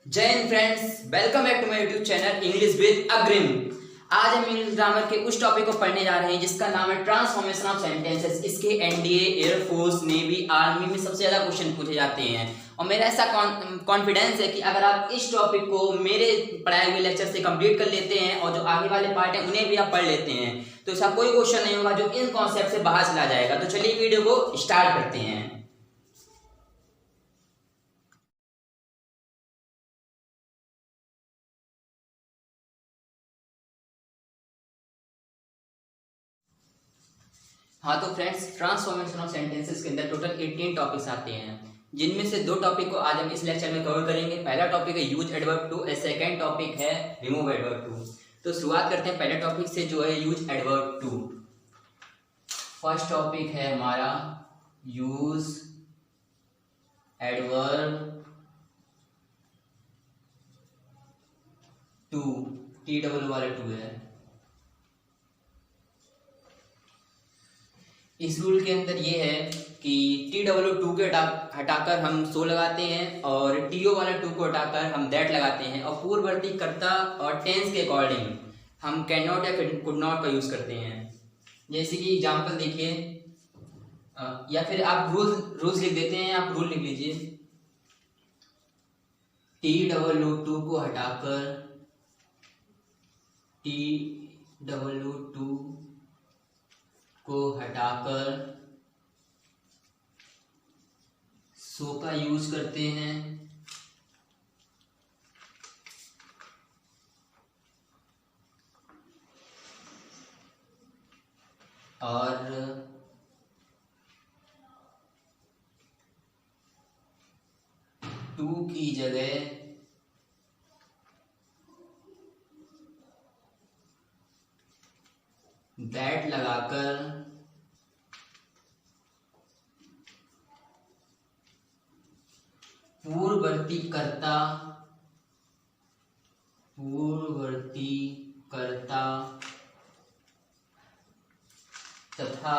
जय हिंद friends, welcome back to my YouTube channel English with Agrim. आज हम इंग्लिश ग्रामर के उस टॉपिक को पढ़ने जा रहे हैं जिसका नाम है ट्रांसफॉर्मेशन ऑफ सेंटेंसेस। इसके एनडीए, एयरफोर्स, नेवी, आर्मी में सबसे ज्यादा क्वेश्चन पूछे जाते हैं और मेरा ऐसा कॉन्फिडेंस है कि अगर आप इस टॉपिक को मेरे पढ़ाए हुए लेक्चर से कंप्लीट कर लेते हैं और जो आगे वाले पार्ट है उन्हें भी आप पढ़ लेते हैं तो ऐसा कोई क्वेश्चन नहीं होगा जो इन कॉन्सेप्ट से बाहर चला जाएगा। तो चलिए वीडियो को स्टार्ट करते हैं। हाँ तो फ्रेंड्स, ट्रांसफॉर्मेशन ऑफ सेंटेंसेस के अंदर टोटल 18 टॉपिक्स आते हैं, जिनमें से दो टॉपिक को आज हम इस लेक्चर में कवर करेंगे। पहला टॉपिक है use adverb too, second topic है रिमूव एडवर्ब टू। तो शुरुआत करते हैं पहले टॉपिक से जो है use adverb too. First topic है हमारा use adverb too, T double वाला टू है। इस रूल के अंदर ये है कि टी डब्ल्यू टू के हटाकर हम सो लगाते हैं और टीओ वाला टू को हटाकर हम दैट लगाते हैं और पूर्ववर्ती कर्ता और टेंस के अकॉर्डिंग हम कैन नॉट या कुड नॉट का यूज करते हैं। जैसे कि एग्जांपल देखिए, या फिर आप रूल्स लिख देते हैं, आप रूल लिख लीजिए। टी डब्ल्यू टू को हटाकर टी डब्ल्यू टू को हटाकर सो का यूज करते हैं और टू की जगह दैट लगाकर पूर्ववर्ती कर्ता तथा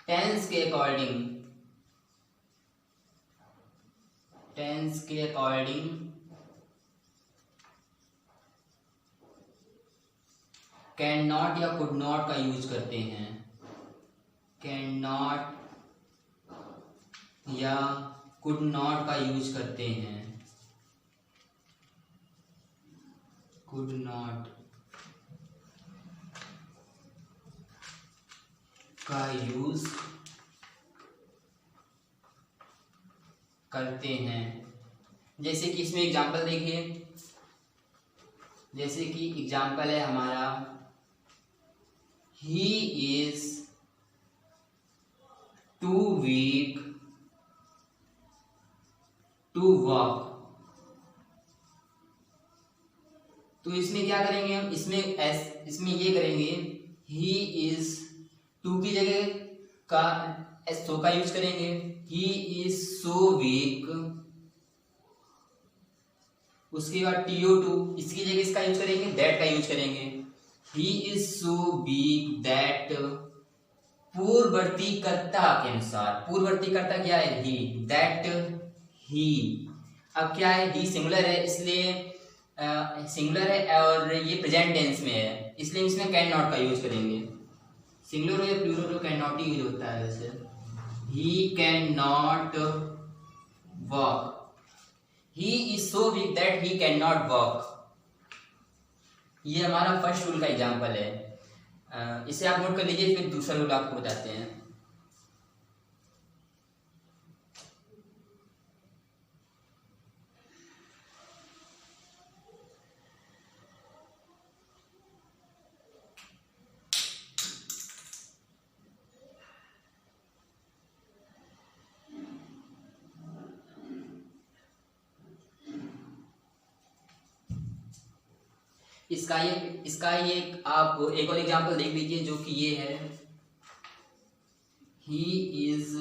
टेंस के अकॉर्डिंग कैन नॉट या कुड नॉट का यूज करते हैं। कैन नॉट या कुड नॉट का यूज करते हैं। कुड नॉट का यूज करते हैं। जैसे कि इसमें एग्जांपल देखिए, जैसे कि एग्जांपल है हमारा he is too weak to walk. तो इसमें क्या करेंगे हम, इसमें ये करेंगे ही इज टू की जगह का सो का यूज करेंगे। ही इज सो वीक, उसके बाद टीओ टू, इसकी जगह इसका यूज करेंगे, दैट का यूज करेंगे। He is so weak that, पूर्ववर्ती कर्ता के अनुसार, पूर्ववर्ती कर्ता क्या है, ही, दैट ही। अब क्या है, ही सिंगुलर है इसलिए सिंगुलर है और ये प्रेजेंट टेंस में है इसलिए इसमें कैन नॉट का यूज करेंगे। सिंगुलर हो या प्लूरल हो, कैन नॉट ही यूज होता है वैसे। He can not walk, he is so weak that he can not walk. ये हमारा फर्स्ट रूल का एग्जांपल है, इसे आप नोट कर लीजिए, फिर दूसरा रूल आपको बताते हैं। इसका ये आप एक और एग्जांपल देख लीजिए जो कि ये है, he is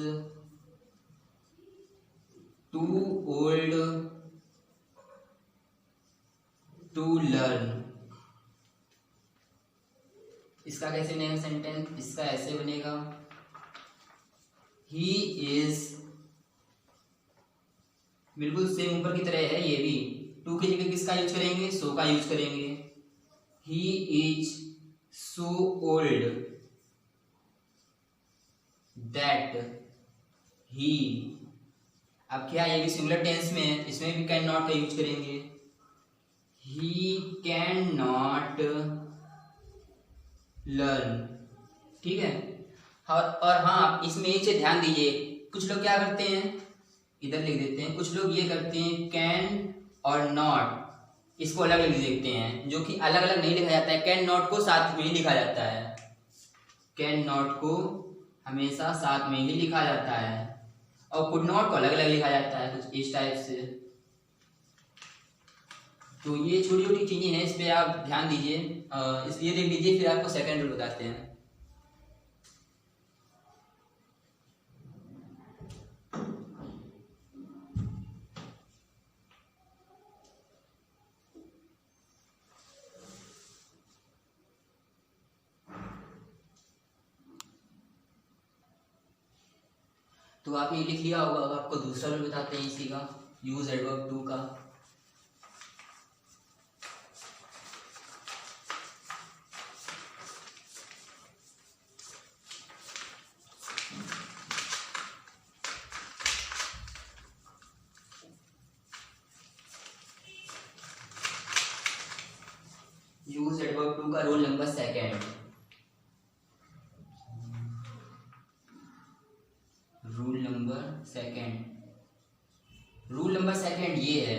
too old to learn. इसका कैसे बनेगा सेंटेंस, इसका ऐसे बनेगा, ही इज बिल्कुल सेम ऊपर की तरह है ये भी। टू की जगह किसका यूज करेंगे, सो का यूज करेंगे। He is so old that he, अब क्या ये भी सिंगुलर टेंस में है, इसमें भी कैन नॉट का यूज करेंगे। ही कैन नॉट लर्न, ठीक है। और हाँ, इसमें एक चीज ध्यान दीजिए, कुछ लोग क्या करते हैं, इधर लिख देते हैं, कुछ लोग ये करते हैं कैन और नॉट इसको अलग अलग लिख देते हैं, जो कि अलग अलग नहीं लिखा जाता है। कैन नॉट को साथ में ही लिखा जाता है, कैन नॉट को हमेशा साथ में ही लिखा जाता है, और कुड नॉट को अलग अलग लिखा जाता है, कुछ इस टाइप से। तो ये छोटी छोटी चीजें हैं, इस पे आप ध्यान दीजिए, इसलिए देख लीजिए, फिर आपको सेकंड रूल बताते हैं। तो आपने लिख लिया होगा, अब आपको दूसरा रूल बताते हैं इसी का, यूज एडवर्ब टू का। यूज एडवर्ब टू का rule number second, rule number second ये है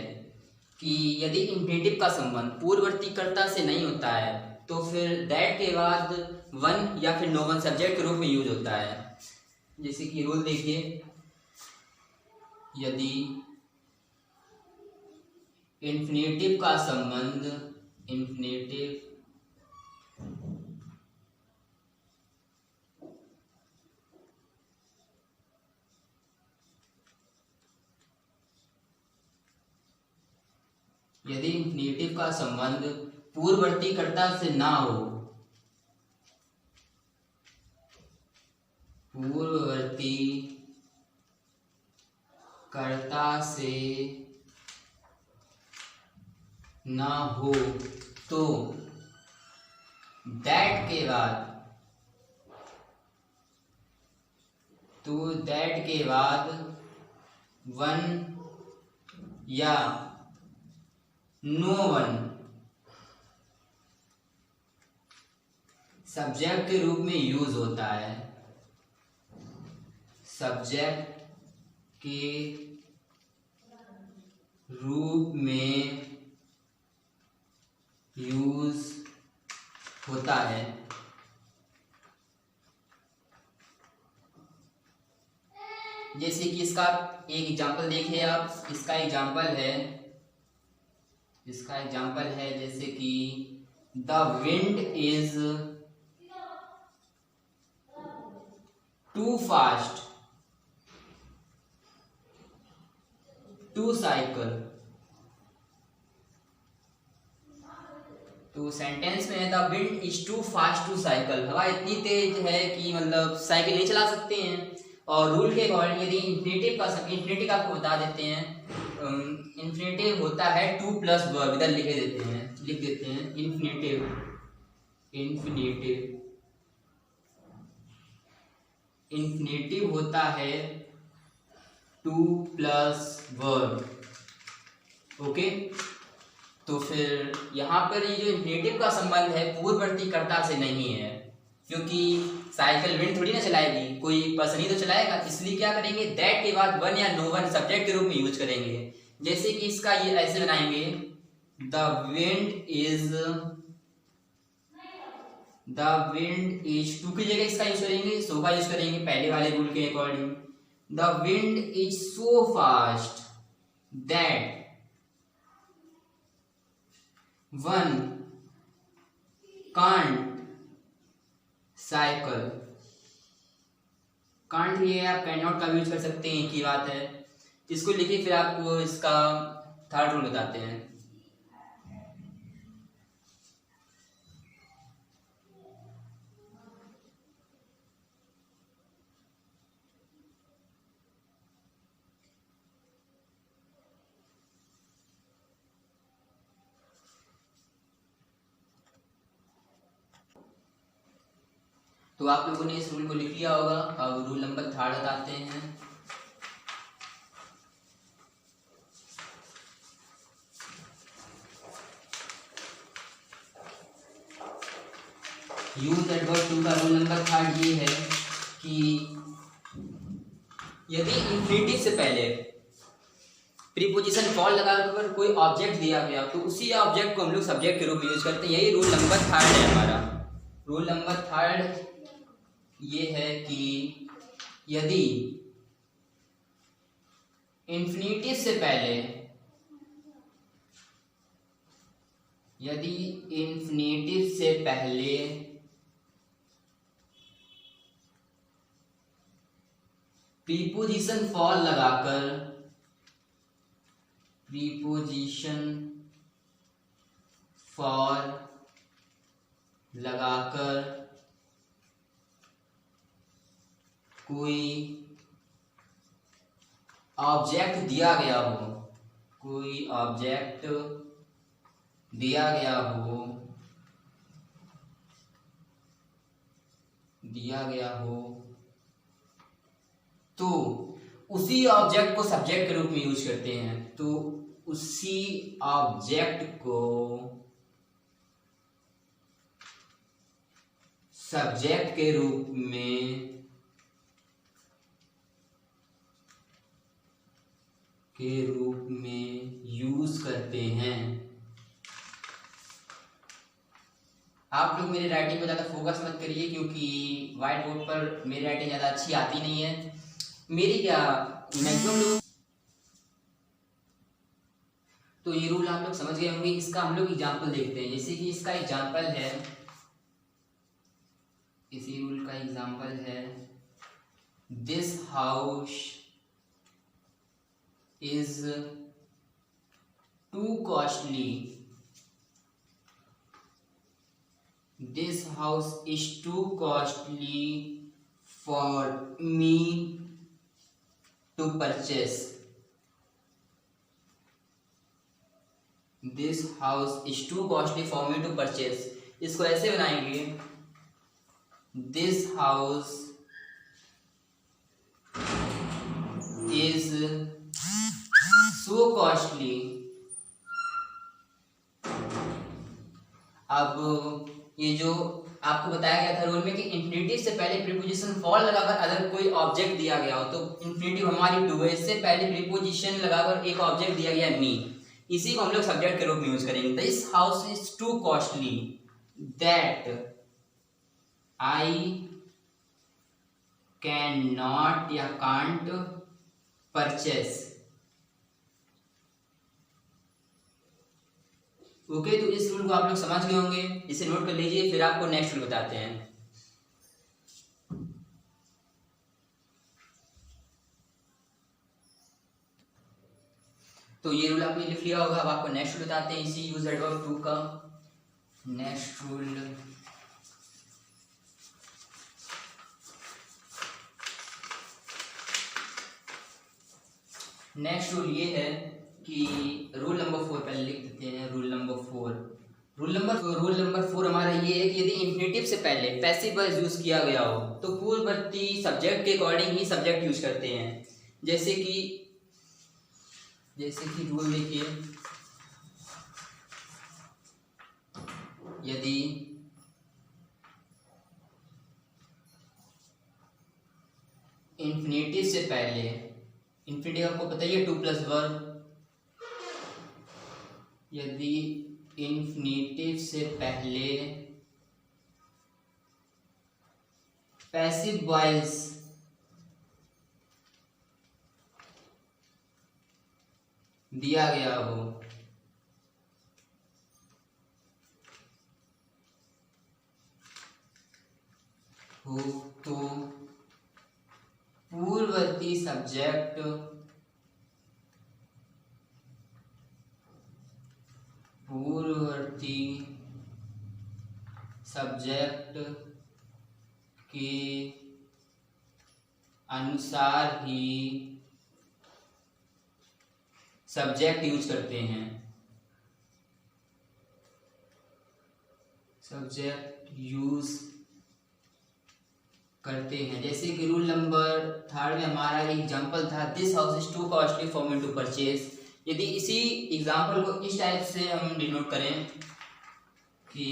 कि यदि इंफिनिटिव का संबंध पूर्ववर्ती कर्ता से नहीं होता है तो फिर दैट के बाद वन या फिर नो वन सब्जेक्ट के रूप में यूज होता है। जैसे कि रूल देखिए, यदि इंफिनिटिव का संबंध, इंफिनिटिव यदि इंफिनिटिव का संबंध पूर्ववर्ती कर्ता से ना हो, पूर्ववर्ती कर्ता से ना हो, तो दैट के बाद वन या नो वन सब्जेक्ट के रूप में यूज होता है, सब्जेक्ट के रूप में यूज होता है। जैसे कि इसका एक एग्जांपल देखिए आप, इसका एग्जांपल है जैसे कि the wind is too fast to cycle. तो सेंटेंस में है the wind is too fast to cycle, हवा इतनी तेज है कि मतलब साइकिल नहीं चला सकते हैं। और रूल के अकॉर्डिंग यदि इंफिनिटिव आपको बता देते हैं, इंफिनिटिव होता है टू प्लस वर्ब, इधर लिख देते हैं इंफिनिटिव होता है टू प्लस वर्ब, ओके। तो फिर यहाँ पर ये जो इंफिनिटिव का संबंध है पूर्ववर्ती कर्ता से नहीं है, क्योंकि साइकिल विंड थोड़ी ना चलाएगी, कोई पर्सन ही तो चलाएगा, इसलिए क्या करेंगे, दैट के बाद वन या नो वन सब्जेक्ट के रूप में यूज करेंगे। जैसे कि इसका ये ऐसे बनाएंगे, द विंड इज टू की जगह इसका यूज करेंगे, सो का यूज करेंगे पहले वाले रूल के according. The wind is so fast that one can't cycle. Can't लिए आप कैन नॉट का यूज कर सकते हैं, की बात है। इसको लिखिए, फिर आपको इसका थर्ड रूल बताते हैं। तो आप लोगों ने इस रूल को लिख लिया होगा। अब रूल नंबर 3 बताते हैं। यूज एडवर्ब टू का रूल नंबर 3 ये है कि यदि इंफिनिटिव से पहले प्रीपोजिशन फॉर लगाकर कोई ऑब्जेक्ट दिया गया तो उसी ऑब्जेक्ट को हम लोग सब्जेक्ट के रूप में यूज करते हैं। यही रूल नंबर 3 है हमारा। रूल नंबर 3 ये है कि यदि इंफिनिटिव से पहले प्रीपोजिशन फॉर लगाकर कोई ऑब्जेक्ट दिया गया हो तो उसी ऑब्जेक्ट को सब्जेक्ट के रूप में यूज करते हैं। तो उसी ऑब्जेक्ट को सब्जेक्ट के रूप में यूज करते हैं। आप लोग मेरी राइटिंग को ज़्यादा फोकस मत करिए क्योंकि व्हाइट बोर्ड पर मेरी राइटिंग ज़्यादा अच्छी आती नहीं है। मेरी क्या मैक्सिमम लोग तो ये रूल आप लोग समझ गए होंगे। इसका हम लोग एग्जाम्पल देखते हैं। जैसे कि इसका एग्जाम्पल है, इसी रूल का एग्जाम्पल है, this house is too costly for me to purchase. This house is too costly for me to purchase. इसको ऐसे बनाएंगे, this house is so costly. अब ये जो आपको बताया गया था रूल में कि इंफिनिटिव से पहले प्रीपोजिशन फॉर लगाकर अगर कोई ऑब्जेक्ट दिया गया हो तो इंफिनिटिव हमारी टू है, इससे पहले प्रीपोजिशन लगाकर एक ऑब्जेक्ट दिया गया मी, इसी को हम लोग सब्जेक्ट के रूप में यूज करेंगे। This house is too costly that I can not या कांट परचेस। ओके, तो इस रूल को आप लोग समझ गए होंगे, इसे नोट कर लीजिए। फिर आपको नेक्स्ट रूल बताते हैं। तो ये रूल आपने लिख लिया होगा। अब आपको नेक्स्ट रूल बताते हैं इसी यूज एडवर्ब टू का। नेक्स्ट रूल ये है कि रूल नंबर 4 पहले लिख देते हैं। रूल नंबर 4 हमारा ये है कि यदि इंफिनिटिव से पहले पैसिव वॉइस यूज किया गया हो तो पूर्ववर्ती सब्जेक्ट के अकॉर्डिंग ही सब्जेक्ट यूज करते हैं। जैसे कि रूल देखिए, यदि इंफिनिटिव से पहले, इंफिनिटिव आपको पता ही है 2 प्लस वर्ब, यदि इंफिनिटिव से पहले पैसिव वॉइस दिया गया हो तो पूर्ववर्ती सब्जेक्ट के अनुसार ही सब्जेक्ट यूज करते हैं। सब्जेक्ट यूज करते हैं। जैसे कि रूल नंबर 3 में हमारा एग्जांपल था, this house is too costly for me to purchase. यदि इसी एग्जांपल को इस टाइप से हम डिनोट करें कि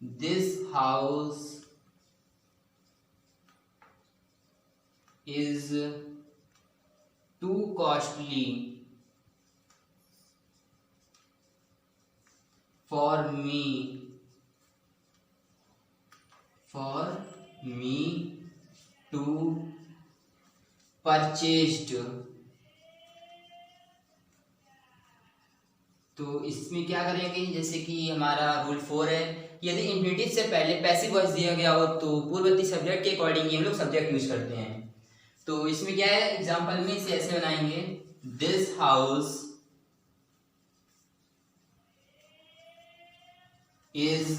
this house is too costly for me to purchased। तो इसमें क्या करेंगे, जैसे कि हमारा रूल 4 है, यदि इंफिनिटिव से पहले पैसिव वॉइस दिया गया हो तो पूर्ववर्ती सब्जेक्ट के अकॉर्डिंग हम लोग सब्जेक्ट यूज करते हैं। तो इसमें क्या है, एग्जांपल में इसे ऐसे बनाएंगे, this house is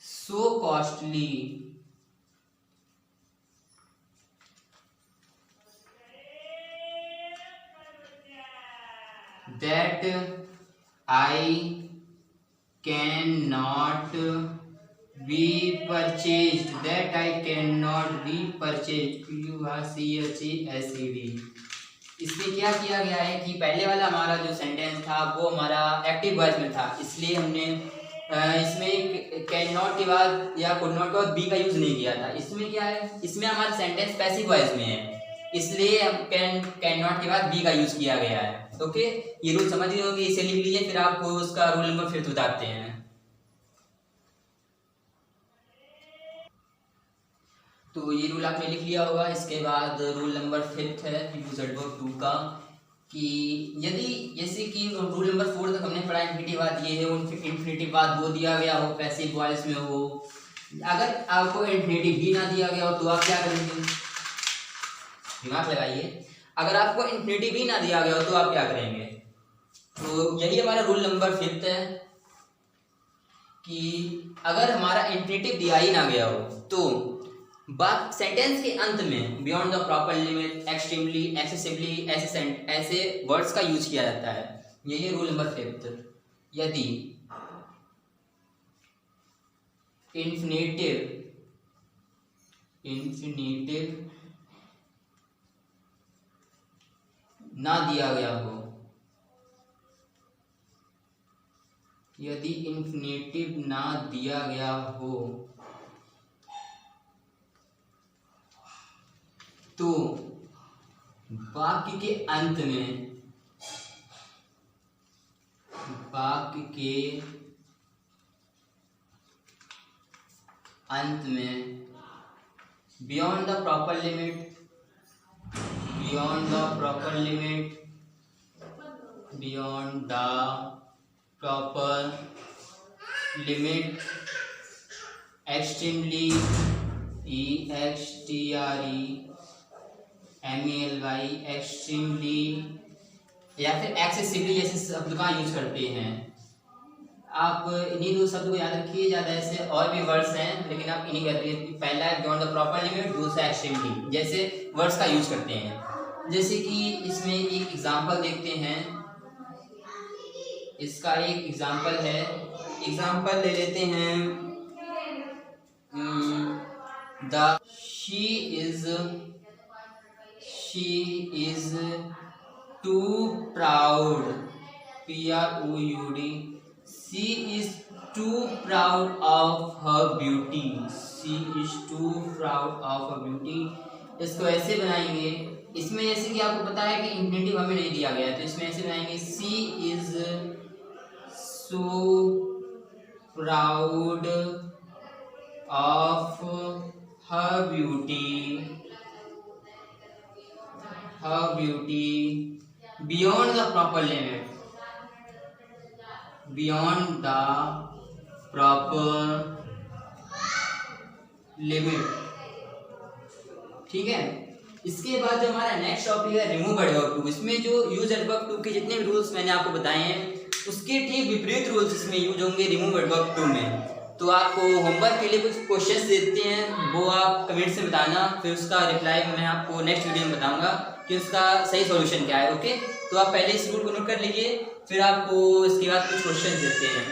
so costly that I can not be purchased, that I cannot be purchased, PURCHASED। इसमें क्या किया गया है कि पहले वाला हमारा जो सेंटेंस था वो हमारा एक्टिव वॉइस में था, इसलिए हमने इसमें कैन नॉट के बाद या कुड नॉट के बाद बी का यूज नहीं किया था। इसमें क्या है, इसमें हमारा सेंटेंस पैसिव वॉइस में है, इसलिए हम कैन नॉट के बाद बी का यूज किया गया है। ओके, ये रूल समझ गए होंगे, इसे लिख लीजिए, फिर आपको उसका रूल नंबर फिर बताते हैं। तो ये रूल आपने लिख लिया होगा। इसके बाद रूल नंबर 5 है यूज एडवर्ब टू का, कि यदि जैसे कि रूल नंबर 4 तक हमने पढ़ा इन्फिनिटिव बाद ये है, इन्फिनिटिव बाद वो दिया गया हो, पैसिव वॉइस में हो, अगर आपको इन्फिनिटिव भी ना दिया गया हो तो आप क्या करेंगे, दिमाग लगाइए, अगर आपको इन्फिनिटिव भी ना दिया गया हो तो आप क्या करेंगे। तो यही हमारा रूल नंबर 5 है कि अगर हमारा इन्फिनिटिव दिया ही ना गया हो तो बात सेंटेंस के अंत में beyond the proper limit, extremely, excessively, ऐसे वर्ड्स का यूज किया जाता है। यही रूल नंबर 5। यदि इन्फिनिटिव ना दिया गया हो, यदि इन्फिनिटिव ना दिया गया हो तो वाक्य के अंत में beyond the proper limit, extremely, EXTREMALY, extremely, या फिर एक्सेसिवली जैसे शब्द का यूज करते हैं। आप इन्हीं दो शब्द को याद रखिए, ज़्यादा ऐसे और भी वर्ड्स हैं लेकिन आप इन्हीं याद रखिए। पहला है बियॉन्ड द प्रॉपर लिमिट, दूसरा एक्सट्रीमली, जैसे वर्ड्स का यूज करते हैं। जैसे कि इसमें एक एग्जांपल देखते हैं, इसका एक एग्जांपल है, एग्जांपल ले लेते हैं, she is too proud, PROUD, she is too proud of her beauty, इसको ऐसे बनाएंगे। इसमें जैसे कि आपको पता है कि इन्फिनिटिव हमें नहीं दिया गया है, तो इसमें ऐसे बनाएंगे, she is so proud of her beauty beyond the proper limit, ठीक है। इसके बाद जो हमारा नेक्स्ट टॉपिक है रिमूव एडवर्ब टू। इसमें जो यूज एडवर्ब टू के जितने भी रूल्स मैंने आपको बताए हैं उसके ठीक विपरीत रूल्स इसमें यूज होंगे रिमूव एडवर्ब टू में। तो आपको होमवर्क के लिए कुछ क्वेश्चंस देते हैं, वो आप कमेंट से बताना, फिर उसका रिप्लाई मैं आपको नेक्स्ट वीडियो में बताऊंगा कि उसका सही सॉल्यूशन क्या है। ओके, तो आप पहले इस रूल को नोट कर लीजिए, फिर आपको इसके बाद कुछ क्वेश्चंस देते हैं।